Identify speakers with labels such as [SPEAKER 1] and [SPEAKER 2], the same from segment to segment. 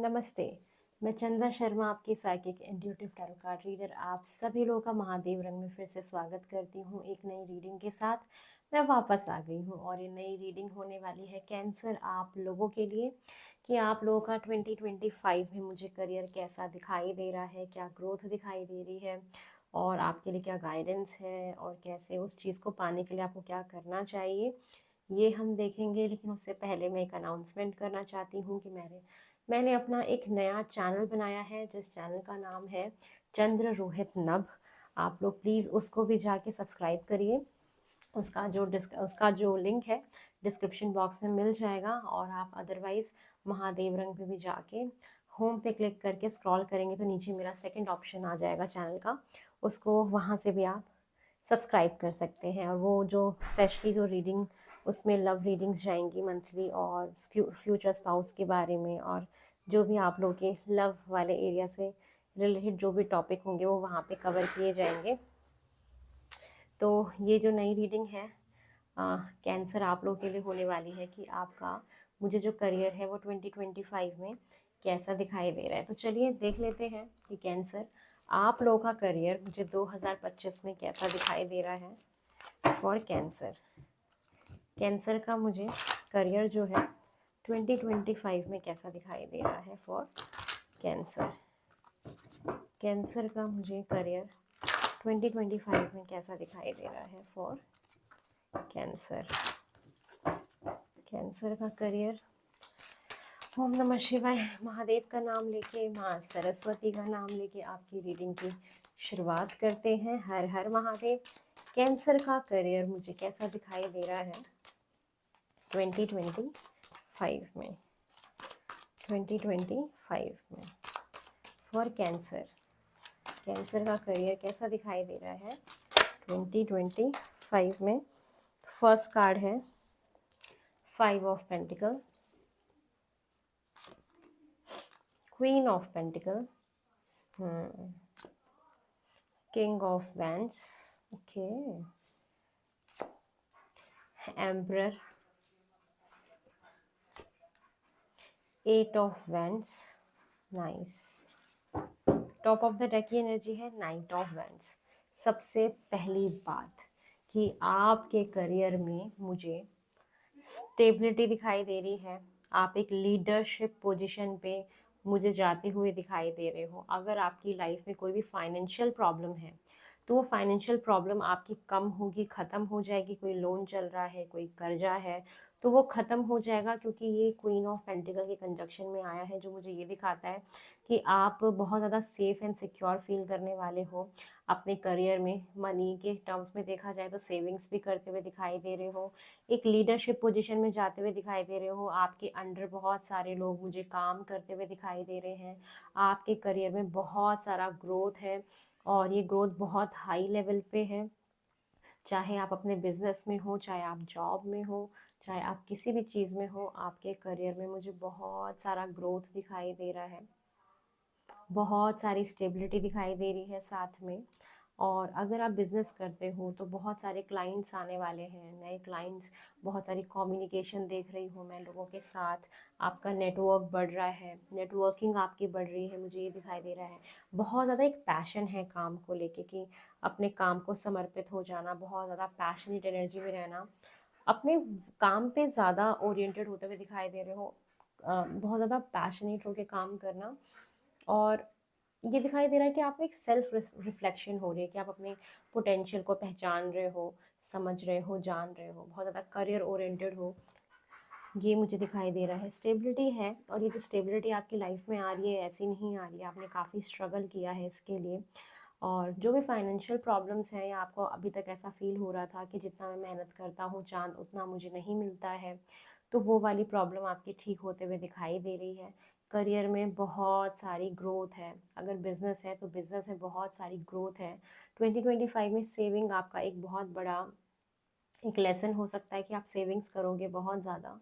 [SPEAKER 1] नमस्ते। मैं चंद्रा शर्मा, आपकी psychic intuitive tarot card reader, आप सभी लोगों का महादेव रंग में फिर से स्वागत करती हूँ। एक नई रीडिंग के साथ मैं वापस आ गई हूँ और ये नई रीडिंग होने वाली है कैंसर आप लोगों के लिए कि आप लोगों का 2025 में मुझे करियर कैसा दिखाई दे रहा है, क्या ग्रोथ दिखाई दे रही है और आपके लिए क्या गाइडेंस है और कैसे उस चीज़ को पाने के लिए आपको क्या करना चाहिए, ये हम देखेंगे। लेकिन उससे पहले मैं एक अनाउंसमेंट करना चाहती हूँ कि मैंने अपना एक नया चैनल बनाया है जिस चैनल का नाम है चंद्र रोहित नभ। आप लोग प्लीज़ उसको भी जाके सब्सक्राइब करिए। उसका जो लिंक है डिस्क्रिप्शन बॉक्स में मिल जाएगा और आप अदरवाइज़ महादेव रंग पे भी जाके होम पे क्लिक करके स्क्रॉल करेंगे तो नीचे मेरा सेकंड ऑप्शन आ जाएगा चैनल का, उसको वहाँ से भी आप सब्सक्राइब कर सकते हैं। और वो जो स्पेशली जो रीडिंग उसमें लव रीडिंग्स जाएंगी मंथली और फ्यूचर स्पाउस के बारे में और जो भी आप लोग के लव वाले एरिया से रिलेटेड जो भी टॉपिक होंगे वो वहाँ पे कवर किए जाएंगे। तो ये जो नई रीडिंग है कैंसर आप लोगों के लिए होने वाली है कि आपका मुझे जो करियर है वो 2025 में कैसा दिखाई दे रहा है। तो चलिए देख लेते हैं कि कैंसर आप लोगों का करियर मुझे 2025 में कैसा दिखाई दे रहा है। फॉर कैंसर, कैंसर का मुझे करियर जो है 2025 में कैसा दिखाई दे रहा है। फॉर कैंसर, कैंसर का मुझे करियर 2025 में कैसा दिखाई दे रहा है। फॉर कैंसर, कैंसर का करियर। ओम नमः शिवाय, महादेव का नाम लेके, माँ सरस्वती का नाम लेके आपकी रीडिंग की शुरुआत करते हैं। हर हर महादेव। कैंसर का करियर मुझे कैसा दिखाई दे रहा है 2025 में। 2025 में फॉर कैंसर, कैंसर का करियर कैसा दिखाई दे रहा है 2025 में। फर्स्ट कार्ड है 5 of pentacle, queen of pentacle, king of wands, okay, emperor, 8 of wands, nice. Top of the deck की एनर्जी है नाइट ऑफ वैंड्स। सबसे पहली बात कि आपके करियर में मुझे स्टेबिलिटी दिखाई दे रही है। आप एक लीडरशिप पोजीशन पे मुझे जाते हुए दिखाई दे रहे हो। अगर आपकी लाइफ में कोई भी फाइनेंशियल प्रॉब्लम है तो वो फाइनेंशियल प्रॉब्लम आपकी कम होगी, ख़त्म हो जाएगी। कोई लोन चल रहा है, कोई कर्जा है तो वो ख़त्म हो जाएगा, क्योंकि ये क्वीन ऑफ पेंटिकल के कंजक्शन में आया है जो मुझे ये दिखाता है कि आप बहुत ज़्यादा सेफ एंड सिक्योर फील करने वाले हो अपने करियर में। मनी के टर्म्स में देखा जाए तो सेविंग्स भी करते हुए दिखाई दे रहे हो, एक लीडरशिप पोजीशन में जाते हुए दिखाई दे रहे हो। आपके अंडर बहुत सारे लोग मुझे काम करते हुए दिखाई दे रहे हैं। आपके करियर में बहुत सारा ग्रोथ है और ये ग्रोथ बहुत हाई लेवल पे है। चाहे आप अपने बिजनेस में हो, चाहे आप जॉब में हो, चाहे आप किसी भी चीज़ में हो, आपके करियर में मुझे बहुत सारा ग्रोथ दिखाई दे रहा है, बहुत सारी स्टेबिलिटी दिखाई दे रही है साथ में। और अगर आप बिज़नेस करते हो तो बहुत सारे क्लाइंट्स आने वाले हैं, नए क्लाइंट्स, बहुत सारी कम्युनिकेशन देख रही हूँ मैं लोगों के साथ। आपका नेटवर्क बढ़ रहा है, नेटवर्किंग आपकी बढ़ रही है, मुझे ये दिखाई दे रहा है। बहुत ज़्यादा एक पैशन है काम को लेके कि अपने काम को समर्पित हो जाना, बहुत ज़्यादा पैशनेट एनर्जी में रहना, अपने काम पे ज़्यादा ओरिएंटेड होते हुए दिखाई दे रहे हो, बहुत ज़्यादा पैशनेट होकर काम करना। और ये दिखाई दे रहा है कि आप में एक सेल्फ रिफ्लेक्शन हो रही है कि आप अपने पोटेंशियल को पहचान रहे हो, समझ रहे हो, जान रहे हो, बहुत ज़्यादा करियर ओरिएंटेड हो, ये मुझे दिखाई दे रहा है। स्टेबिलिटी है और ये जो स्टेबिलिटी आपकी लाइफ में आ रही है ऐसी नहीं आ रही है, आपने काफ़ी स्ट्रगल किया है इसके लिए। और जो भी फाइनेंशियल प्रॉब्लम्स हैं या आपको अभी तक ऐसा फील हो रहा था कि जितना मैं मेहनत करता हूँ चांद उतना मुझे नहीं मिलता है, तो वो वाली प्रॉब्लम आपकी ठीक होते हुए दिखाई दे रही है। करियर में बहुत सारी ग्रोथ है, अगर बिज़नेस है तो बिज़नेस में बहुत सारी ग्रोथ है। 2025 में सेविंग आपका एक बहुत बड़ा एक लेसन हो सकता है कि आप सेविंग्स करोगे बहुत ज़्यादा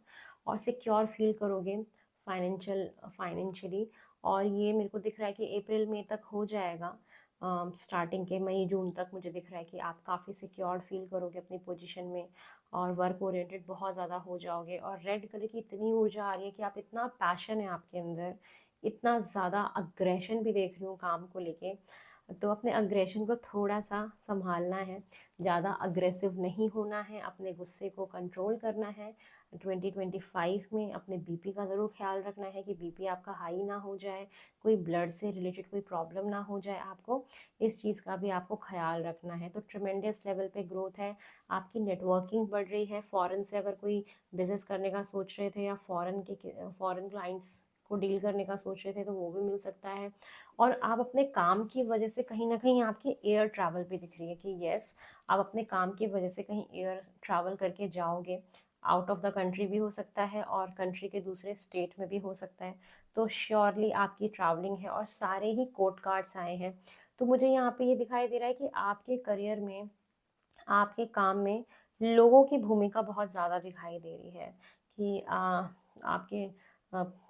[SPEAKER 1] और सिक्योर फील करोगे फाइनेंशियली। और ये मेरे को दिख रहा है कि अप्रैल मई तक हो जाएगा। स्टार्टिंग के मई जून तक मुझे दिख रहा है कि आप काफ़ी सिक्योर फील करोगे अपनी पोजीशन में और वर्क ओरिएंटेड बहुत ज़्यादा हो जाओगे। और रेड कलर की इतनी ऊर्जा आ रही है कि आप, इतना पैशन है आपके अंदर इतना ज़्यादा अग्रेशन भी देख रही हूँ काम को लेके, तो अपने अग्रेशन को थोड़ा सा संभालना है, ज़्यादा अग्रेसिव नहीं होना है, अपने गुस्से को कंट्रोल करना है। 2025 में अपने बीपी का ज़रूर ख्याल रखना है कि बीपी आपका हाई ना हो जाए, कोई ब्लड से रिलेटेड कोई प्रॉब्लम ना हो जाए आपको, इस चीज़ का भी आपको ख्याल रखना है। तो ट्रिमेंडस लेवल पे ग्रोथ है, आपकी नेटवर्किंग बढ़ रही है। फ़ॉरेन से अगर कोई बिज़नेस करने का सोच रहे थे या फ़ॉरेन क्लाइंट्स को डील करने का सोच रहे थे तो वो भी मिल सकता है। और आप अपने काम की वजह से कहीं ना कहीं आपकी एयर ट्रैवल भी दिख रही है कि यस, आप अपने काम की वजह से कहीं एयर ट्रैवल करके जाओगे। आउट ऑफ द कंट्री भी हो सकता है और कंट्री के दूसरे स्टेट में भी हो सकता है। तो श्योरली आपकी ट्रैवलिंग है और सारे ही कोड कार्ड्स आए हैं। तो मुझे यहाँ पे ये दिखाई दे रहा है कि आपके करियर में, आपके काम में लोगों की भूमिका बहुत ज़्यादा दिखाई दे रही है कि आपके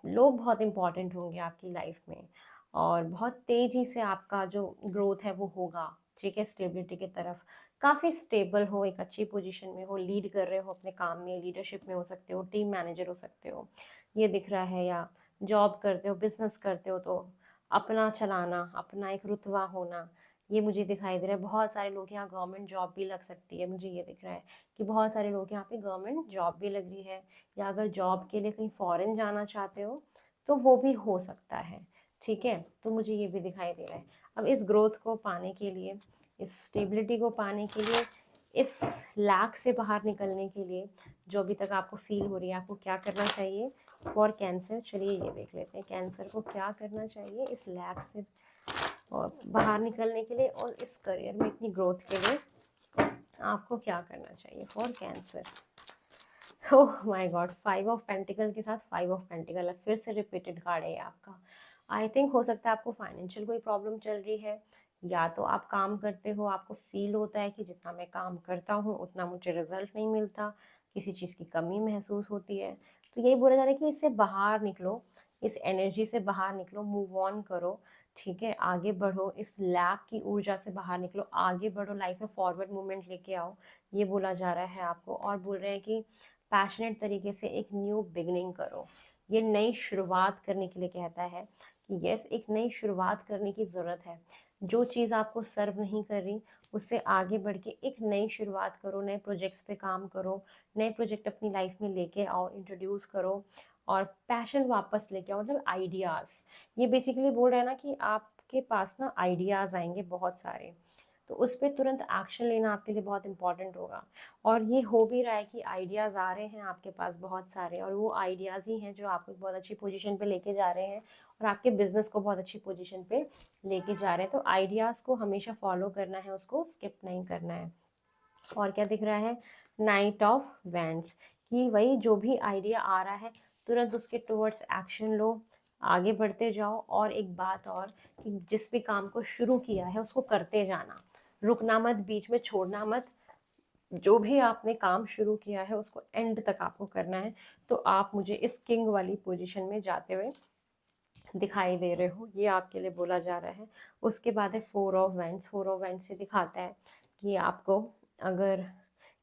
[SPEAKER 1] लोग बहुत इम्पॉर्टेंट होंगे आपकी लाइफ में, और बहुत तेज़ी से आपका जो ग्रोथ है वो होगा। ठीक है, स्टेबिलिटी की तरफ, काफ़ी स्टेबल हो, एक अच्छी पोजीशन में हो, लीड कर रहे हो अपने काम में, लीडरशिप में हो सकते हो, टीम मैनेजर हो सकते हो, ये दिख रहा है। या जॉब करते हो, बिजनेस करते हो, तो अपना चलाना, अपना एक रुतबा होना, ये मुझे दिखाई दे रहा है। बहुत सारे लोग यहाँ गवर्नमेंट जॉब भी लग सकती है, मुझे ये दिख रहा है कि बहुत सारे लोग यहाँ पे गवर्नमेंट जॉब भी लग रही है, या अगर जॉब के लिए कहीं फॉरेन जाना चाहते हो तो वो भी हो सकता है। ठीक है, तो मुझे ये भी दिखाई दे रहा है। अब इस ग्रोथ को पाने के लिए, इस स्टेबिलिटी को पाने के लिए, इस लैक से बाहर निकलने के लिए, जो अभी तक आपको फील हो रही है, आपको क्या करना चाहिए फॉर कैंसर, चलिए ये देख लेते हैं। कैंसर को क्या करना चाहिए इस लैक से और बाहर निकलने के लिए, और इस करियर में इतनी ग्रोथ के लिए आपको क्या करना चाहिए for cancer. Oh my God, 5 of pentacle के साथ 5 ऑफ पेंटिकल, फिर से रिपीटेड कार्ड है ये आपका। आई थिंक हो सकता है आपको फाइनेंशियल कोई प्रॉब्लम चल रही है, या तो आप काम करते हो, आपको फील होता है कि जितना मैं काम करता हूँ उतना मुझे रिजल्ट नहीं मिलता, किसी चीज़ की कमी महसूस होती है। तो यही बोला जा रहा है कि इससे बाहर निकलो, इस एनर्जी से बाहर निकलो, मूव ऑन करो। ठीक है, आगे बढ़ो, इस लैक की ऊर्जा से बाहर निकलो, आगे बढ़ो, लाइफ में फॉरवर्ड मूवमेंट लेके आओ, ये बोला जा रहा है आपको। और बोल रहे हैं कि पैशनेट तरीके से एक न्यू बिगनिंग करो, ये नई शुरुआत करने के लिए कहता है कि यस, एक नई शुरुआत करने की ज़रूरत है। जो चीज़ आपको सर्व नहीं कर रही उससे आगे बढ़ के एक नई शुरुआत करो, नए प्रोजेक्ट्स पे काम करो, नए प्रोजेक्ट अपनी लाइफ में लेके आओ, इंट्रोड्यूस करो, और पैशन वापस लेके आओ, मतलब आइडियाज़। ये बेसिकली बोल रहा है ना कि आपके पास ना आइडियाज़ आएंगे बहुत सारे, तो उस पर तुरंत एक्शन लेना आपके लिए बहुत इंपॉर्टेंट होगा। और ये हो भी रहा है कि आइडियाज़ आ रहे हैं आपके पास बहुत सारे, और वो आइडियाज़ ही हैं जो आपको बहुत अच्छी पोजीशन पे लेके जा रहे हैं और आपके बिजनेस को बहुत अच्छी पोजीशन पे लेके जा रहे हैं। तो आइडियाज़ को हमेशा फॉलो करना है, उसको स्किप नहीं करना है। और क्या दिख रहा है, नाइट ऑफ वैंड्स, कि वही जो भी आइडिया आ रहा है तुरंत उसके टुवर्ड्स एक्शन लो, आगे बढ़ते जाओ। और एक बात और, कि जिस भी काम को शुरू किया है उसको करते जाना, रुकना मत, बीच में छोड़ना मत। जो भी आपने काम शुरू किया है उसको एंड तक आपको करना है। तो आप मुझे इस किंग वाली पोजीशन में जाते हुए दिखाई दे रहे हो, ये आपके लिए बोला जा रहा है। उसके बाद है 4 ऑफ वैंड्स। 4 ऑफ वैंड्स से दिखाता है कि आपको अगर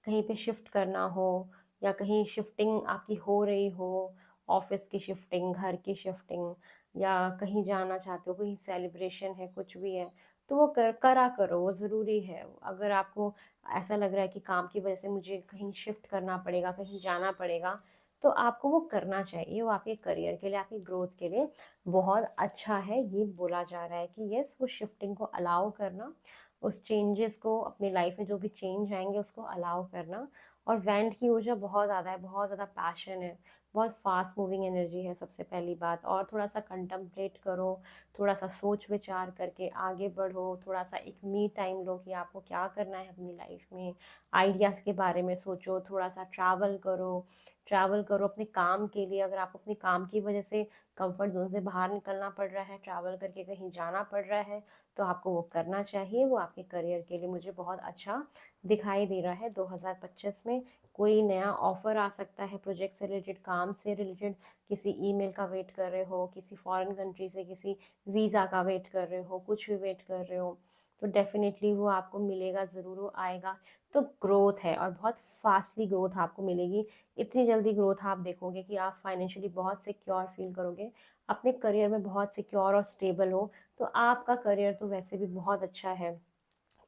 [SPEAKER 1] कहीं पे शिफ्ट करना हो, या कहीं शिफ्टिंग आपकी हो रही हो, ऑफिस की शिफ्टिंग, घर की शिफ्टिंग, या कहीं जाना चाहते हो, कहीं सेलिब्रेशन है, कुछ भी है, तो वो करा करो, वो ज़रूरी है। अगर आपको ऐसा लग रहा है कि काम की वजह से मुझे कहीं शिफ्ट करना पड़ेगा, कहीं जाना पड़ेगा, तो आपको वो करना चाहिए, वो आपके करियर के लिए, आपकी ग्रोथ के लिए बहुत अच्छा है। ये बोला जा रहा है कि यस, वो शिफ्टिंग को अलाउ करना, उस चेंजेस को, अपनी लाइफ में जो भी चेंज आएंगे उसको अलाउ करना। और वैंड की ऊर्जा बहुत ज़्यादा है, बहुत ज़्यादा पैशन है, बहुत फास्ट मूविंग एनर्जी है सबसे पहली बात। और थोड़ा सा कंटम्पलेट करो, थोड़ा सा सोच विचार करके आगे बढ़ो, थोड़ा सा एक मी टाइम लो कि आपको क्या करना है अपनी लाइफ में, आइडियाज़ के बारे में सोचो, थोड़ा सा ट्रैवल करो, ट्रैवल करो अपने काम के लिए। अगर आपको अपने काम की वजह से कंफर्ट जोन से बाहर निकलना पड़ रहा है, ट्रैवल करके कहीं जाना पड़ रहा है, तो आपको वो करना चाहिए, वो आपके करियर के लिए मुझे बहुत अच्छा दिखाई दे रहा है। 2025 में कोई नया ऑफर आ सकता है, प्रोजेक्ट से रिलेटेड, काम से रिलेटेड, किसी ईमेल का वेट कर रहे हो, किसी फॉरेन कंट्री से किसी वीज़ा का वेट कर रहे हो, कुछ भी वेट कर रहे हो, तो डेफिनेटली वो आपको मिलेगा, ज़रूर वो आएगा। तो ग्रोथ है, और बहुत फास्टली ग्रोथ आपको मिलेगी। इतनी जल्दी ग्रोथ आप देखोगे कि आप फाइनेंशियली बहुत सिक्योर फील करोगे, अपने करियर में बहुत सिक्योर और स्टेबल हो, तो आपका करियर तो वैसे भी बहुत अच्छा है।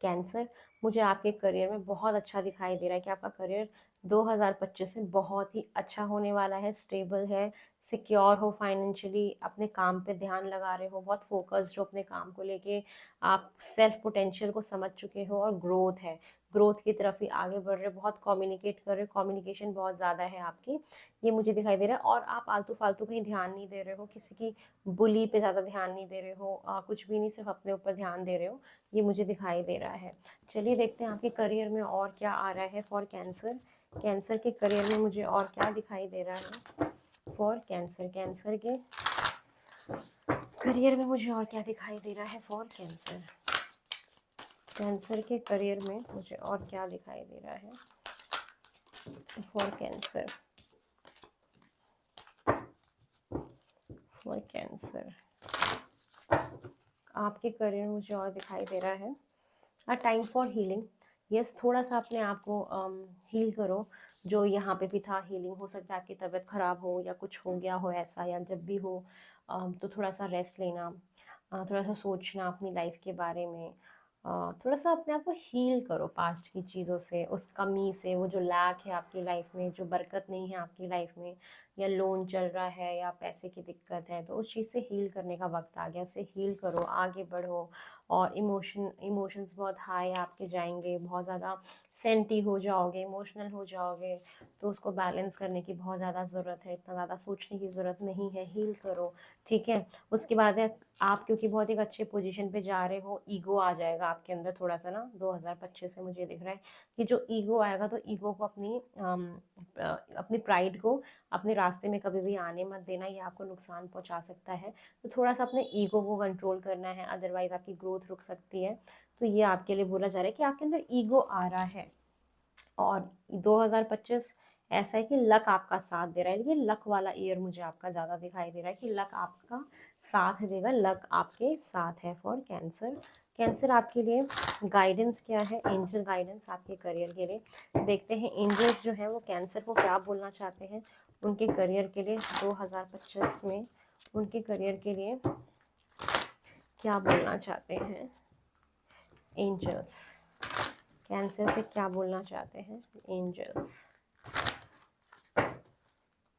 [SPEAKER 1] कैंसर, मुझे आपके करियर में बहुत अच्छा दिखाई दे रहा है कि आपका करियर 2025 में बहुत ही अच्छा होने वाला है, स्टेबल है, सिक्योर हो फाइनेंशियली, अपने काम पे ध्यान लगा रहे हो, बहुत फोकस्ड हो अपने काम को लेके, आप सेल्फ पोटेंशियल को समझ चुके हो और ग्रोथ है, ग्रोथ की तरफ ही आगे बढ़ रहे हो, बहुत कम्युनिकेट कर रहे हो, कम्युनिकेशन बहुत ज़्यादा है आपकी, ये मुझे दिखाई दे रहा है। और आप आलतू फालतू कहीं ध्यान नहीं दे रहे हो, किसी की बुली पे ज़्यादा ध्यान नहीं दे रहे हो, कुछ भी नहीं, सिर्फ अपने ऊपर ध्यान दे रहे हो, ये मुझे दिखाई दे रहा है। चलिए देखते हैं आपके करियर में और क्या आ रहा है फॉर कैंसर। कैंसर के करियर में मुझे और क्या दिखाई दे रहा है फॉर कैंसर। कैंसर के करियर में मुझे और क्या दिखाई दे रहा है फॉर कैंसर। कैंसर के करियर में मुझे और क्या दिखाई दे रहा है फॉर कैंसर। फॉर कैंसर आपके करियर में मुझे और दिखाई दे रहा है a time for healing. Yes, थोड़ा सा अपने आप को हील करो, जो यहाँ पे भी था हीलिंग। हो सकता है आपकी तबीयत ख़राब हो या कुछ हो गया हो ऐसा, या जब भी हो तो थोड़ा सा रेस्ट लेना, थोड़ा सा सोचना अपनी लाइफ के बारे में, थोड़ा सा अपने आप को हील करो पास्ट की चीज़ों से, उस कमी से, वो जो लैक है आपकी लाइफ में, जो बरकत नहीं है आपकी लाइफ में, या लोन चल रहा है या पैसे की दिक्कत है, तो उस चीज़ से हील करने का वक्त आ गया। उसे हील करो, आगे बढ़ो। और इमोशंस बहुत हाई आपके जाएंगे, बहुत ज़्यादा सेंटी हो जाओगे, इमोशनल हो जाओगे, तो उसको बैलेंस करने की बहुत ज़्यादा ज़रूरत है, इतना ज़्यादा सोचने की ज़रूरत नहीं है, हील करो, ठीक है। उसके बाद है आप, क्योंकि बहुत एक अच्छे पोजीशन पे जा रहे हो, ईगो आ जाएगा आपके अंदर थोड़ा सा ना 2025 से, मुझे दिख रहा है कि जो ईगो आएगा, तो ईगो को अपनी प्राइड को अपने रास्ते में कभी भी आने मत देना, ये आपको नुकसान पहुंचा सकता है। तो थोड़ा सा अपने ईगो को कंट्रोल करना है, अदरवाइज आपकी ग्रोथ रुक सकती है। तो ये आपके लिए बोला जा रहा है कि आपके अंदर ईगो आ रहा है। और 2025 ऐसा है कि लक आपका साथ दे रहा है, लेकिन लक वाला ईयर मुझे आपका ज़्यादा दिखाई दे रहा है कि लक आपका साथ देगा, लक आपके साथ है फॉर कैंसर। कैंसर आपके लिए गाइडेंस क्या है, एंजल गाइडेंस आपके करियर के लिए। देखते हैं एंजल्स जो है वो कैंसर को क्या बोलना चाहते हैं उनके करियर के लिए 2025 में, उनके करियर के लिए क्या बोलना चाहते हैं एंजल्स। कैंसर से क्या बोलना चाहते हैं एंजल्स।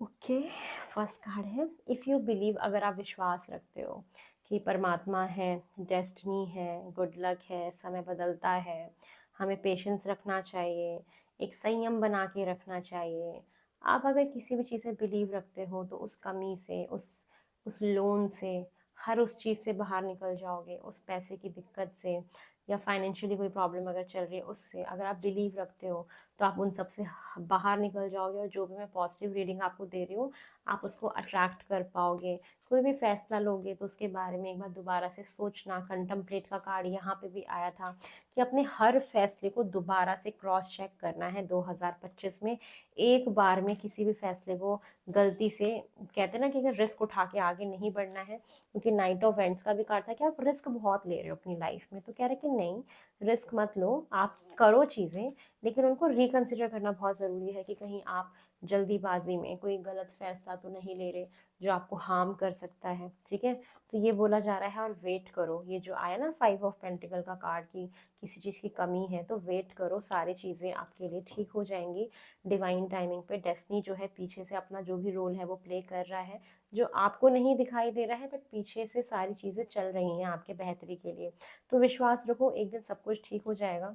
[SPEAKER 1] ओके, फर्स्ट कार्ड है इफ़ यू बिलीव, अगर आप विश्वास रखते हो कि परमात्मा है, डेस्टिनी है, गुड लक है, समय बदलता है, हमें पेशेंस रखना चाहिए, एक संयम बना के रखना चाहिए। आप अगर किसी भी चीज़ से बिलीव रखते हो तो उस कमी से, उस लोन से, हर उस चीज़ से बाहर निकल जाओगे, उस पैसे की दिक्कत से, या फाइनेंशियली कोई प्रॉब्लम अगर चल रही है उससे, अगर आप बिलीव रखते हो तो आप उन सब से बाहर निकल जाओगे। और जो भी मैं पॉजिटिव रीडिंग आपको दे रही हूँ, आप उसको अट्रैक्ट कर पाओगे। कोई भी फैसला लोगे तो उसके बारे में एक बार दोबारा से सोचना। कंटम्पलेट का कार्ड यहाँ पे भी आया था कि अपने हर फैसले को दोबारा से क्रॉस चेक करना है 2025 में। एक बार में किसी भी फैसले को गलती से, कहते हैं ना कि अगर रिस्क उठा के आगे नहीं बढ़ना है, क्योंकि नाइट ऑफ वेंट्स का भी कार्ड था कि आप रिस्क बहुत ले रहे हो अपनी लाइफ में, तो कह रहे कि नहीं, रिस्क मत लो, आप करो चीज़ें, लेकिन उनको रिकंसिडर करना बहुत ज़रूरी है कि कहीं आप जल्दीबाजी में कोई गलत फैसला तो नहीं ले रहे जो आपको हार्म कर सकता है, ठीक है। तो ये बोला जा रहा है। और वेट करो, ये जो आया ना 5 ऑफ पेंटिकल का कार्ड की किसी चीज़ की कमी है, तो वेट करो, सारी चीज़ें आपके लिए ठीक हो जाएंगी डिवाइन टाइमिंग पे। डेस्टिनी जो है पीछे से अपना जो भी रोल है वो प्ले कर रहा है, जो आपको नहीं दिखाई दे रहा है, बट पीछे से सारी चीज़ें चल रही हैं आपके बेहतरी के लिए। तो विश्वास रखो, एक दिन सब कुछ ठीक हो जाएगा।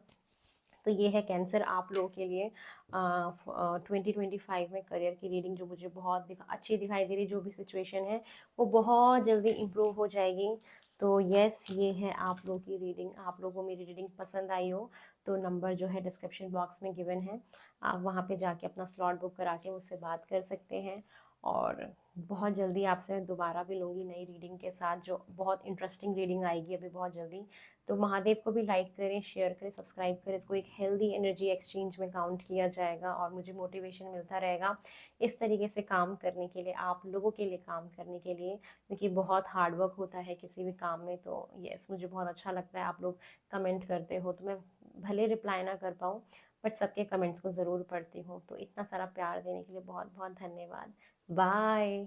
[SPEAKER 1] तो ये है कैंसर आप लोगों के लिए 2025 में करियर की रीडिंग, जो मुझे बहुत अच्छी दिखाई दे रही। जो भी सिचुएशन है वो बहुत जल्दी इम्प्रूव हो जाएगी। तो यस, ये है आप लोगों की रीडिंग। आप लोगों को मेरी रीडिंग पसंद आई हो तो नंबर जो है डिस्क्रिप्शन बॉक्स में गिवन है, आप वहाँ पे जाके अपना स्लॉट बुक करा के मुझसे बात कर सकते हैं। और बहुत जल्दी आपसे मैं दोबारा भी लूँगी नई रीडिंग के साथ, जो बहुत इंटरेस्टिंग रीडिंग आएगी अभी बहुत जल्दी। तो महादेव को भी लाइक करें, शेयर करें, सब्सक्राइब करें। इसको एक हेल्दी एनर्जी एक्सचेंज में काउंट किया जाएगा और मुझे मोटिवेशन मिलता रहेगा इस तरीके से काम करने के लिए, आप लोगों के लिए काम करने के लिए, क्योंकि बहुत हार्ड वर्क होता है किसी भी काम में। तो यस, मुझे बहुत अच्छा लगता है आप लोग कमेंट करते हो, तो मैं भले रिप्लाई ना कर पाऊँ बट सबके कमेंट्स को ज़रूर पढ़ती हूँ। तो इतना सारा प्यार देने के लिए बहुत बहुत धन्यवाद। बाय।